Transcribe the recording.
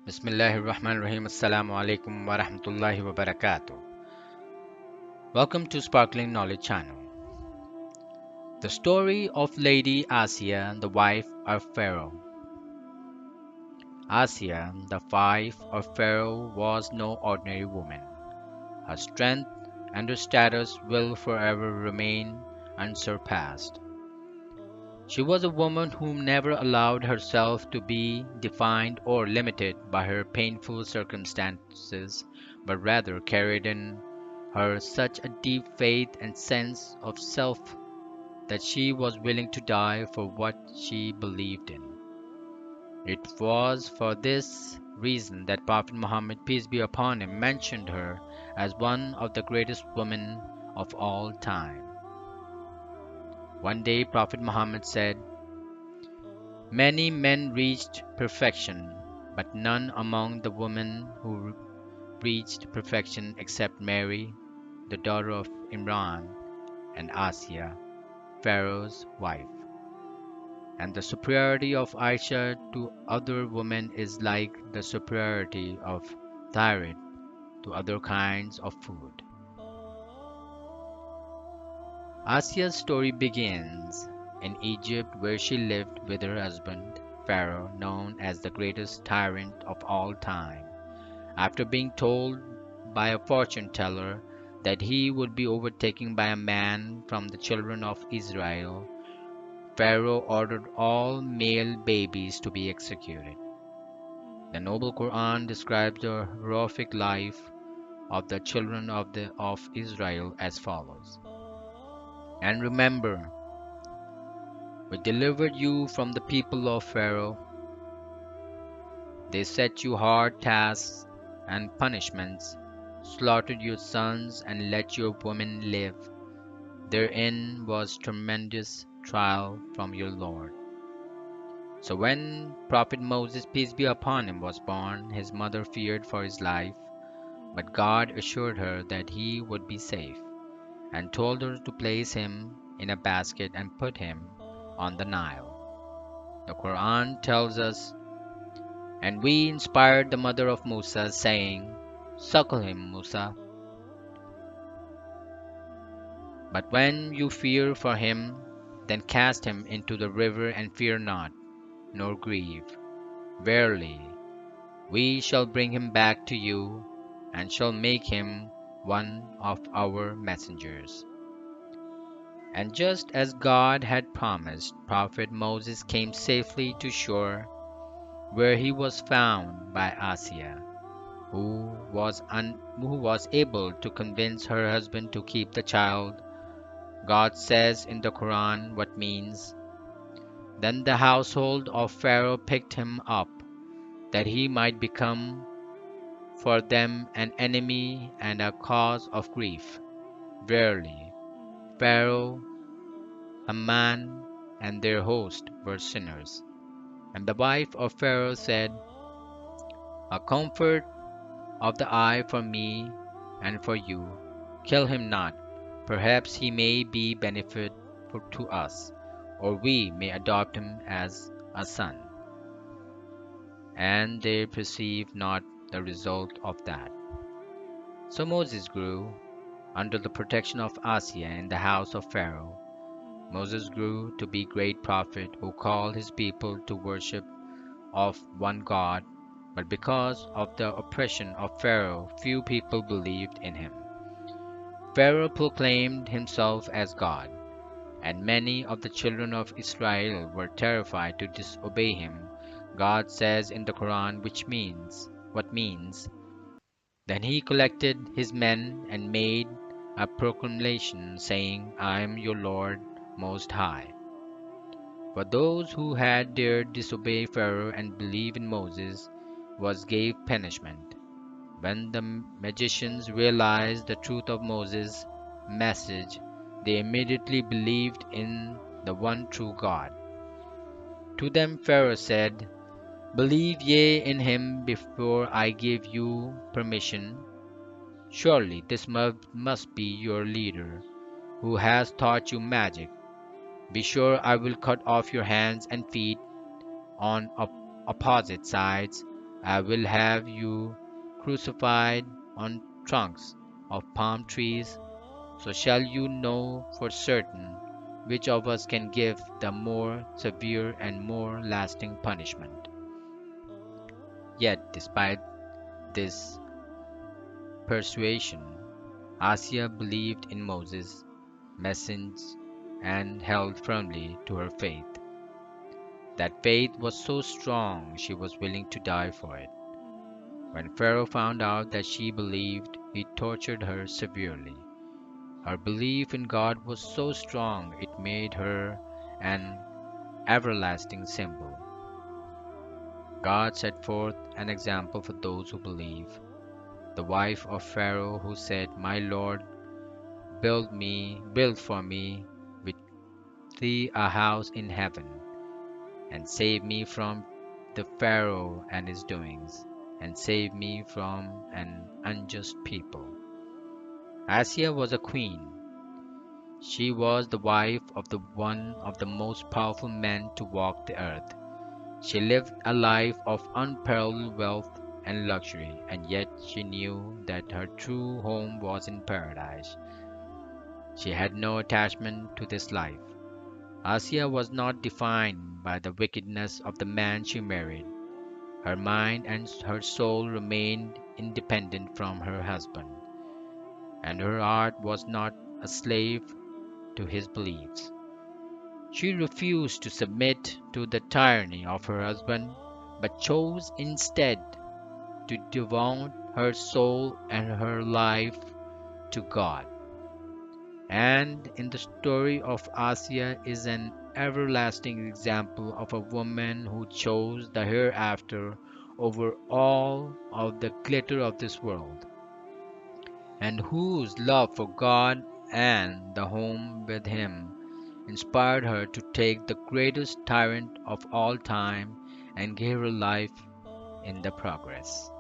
Bismillahirrahmanirrahim. Assalamu alaikum wa rahmatullahi wa barakatuh. Welcome to Sparkling Knowledge Channel. The story of Lady Asyia, the wife of Pharaoh. Asyia, the wife of Pharaoh, was no ordinary woman. Her strength and her status will forever remain unsurpassed. She was a woman who never allowed herself to be defined or limited by her painful circumstances, but rather carried in her such a deep faith and sense of self that she was willing to die for what she believed in. It was for this reason that Prophet Muhammad, peace be upon him, mentioned her as one of the greatest women of all time. One day Prophet Muhammad said, "Many men reached perfection, but none among the women who reached perfection except Mary, the daughter of Imran, and Asyia, Pharaoh's wife. And the superiority of Aisha to other women is like the superiority of thyroid to other kinds of food." Asia's story begins in Egypt, where she lived with her husband, Pharaoh, known as the greatest tyrant of all time. After being told by a fortune teller that he would be overtaken by a man from the children of Israel, Pharaoh ordered all male babies to be executed. The noble Quran describes the heroic life of the children of Israel as follows. "And remember, we delivered you from the people of Pharaoh. They set you hard tasks and punishments, slaughtered your sons and let your women live. Therein was tremendous trial from your Lord." So when Prophet Moses, peace be upon him, was born, his mother feared for his life, but God assured her that he would be safe, and told her to place him in a basket and put him on the Nile. The Quran tells us, "And we inspired the mother of Mosa, saying, 'Suckle him, Mosa. But when you fear for him, then cast him into the river and fear not, nor grieve. Verily, we shall bring him back to you, and shall make him one of our messengers.'" And just as God had promised, Prophet Moses came safely to shore, where he was found by Asyia, who was able to convince her husband to keep the child. God says in the Quran what means, "Then the household of Pharaoh picked him up, that he might become for them an enemy and a cause of grief. Verily, Pharaoh, Haman, and their host were sinners." And the wife of Pharaoh said, "A comfort of the eye for me and for you. Kill him not. Perhaps he may be benefit to us, or we may adopt him as a son." And they perceived not the result of that. So Moses grew under the protection of Asyia in the house of Pharaoh. Moses grew to be great prophet who called his people to worship of one God, but because of the oppression of Pharaoh, few people believed in him. Pharaoh proclaimed himself as God, and many of the children of Israel were terrified to disobey him. God says in the Quran, what means, "Then he collected his men and made a proclamation, saying, I am your Lord Most High." For those who had dared disobey Pharaoh and believe in Moses was gave punishment. When the magicians realized the truth of Moses' message, they immediately believed in the one true God. To them Pharaoh said, "Believe ye in him before I give you permission. Surely this must be your leader, who has taught you magic. Be sure I will cut off your hands and feet on opposite sides, I will have you crucified on trunks of palm trees, so shall you know for certain which of us can give the more severe and more lasting punishment. Yet, despite this persuasion, Asyia believed in Moses' message and held firmly to her faith. That faith was so strong she was willing to die for it. When Pharaoh found out that she believed, he tortured her severely. Her belief in God was so strong it made her an everlasting symbol. God set forth an example for those who believe. The wife of Pharaoh who said, "My Lord, build for me with thee a house in heaven, and save me from the Pharaoh and his doings, and save me from an unjust people." Asyia was a queen. She was the wife of the one of the most powerful men to walk the earth. She lived a life of unparalleled wealth and luxury, and yet she knew that her true home was in paradise. She had no attachment to this life. Asyia was not defined by the wickedness of the man she married. Her mind and her soul remained independent from her husband, and her heart was not a slave to his beliefs. She refused to submit to the tyranny of her husband, but chose instead to devote her soul and her life to God. And in the story of Asyia is an everlasting example of a woman who chose the hereafter over all of the glitter of this world, and whose love for God and the home with Him inspired her to take the greatest tyrant of all time and give her life in the progress.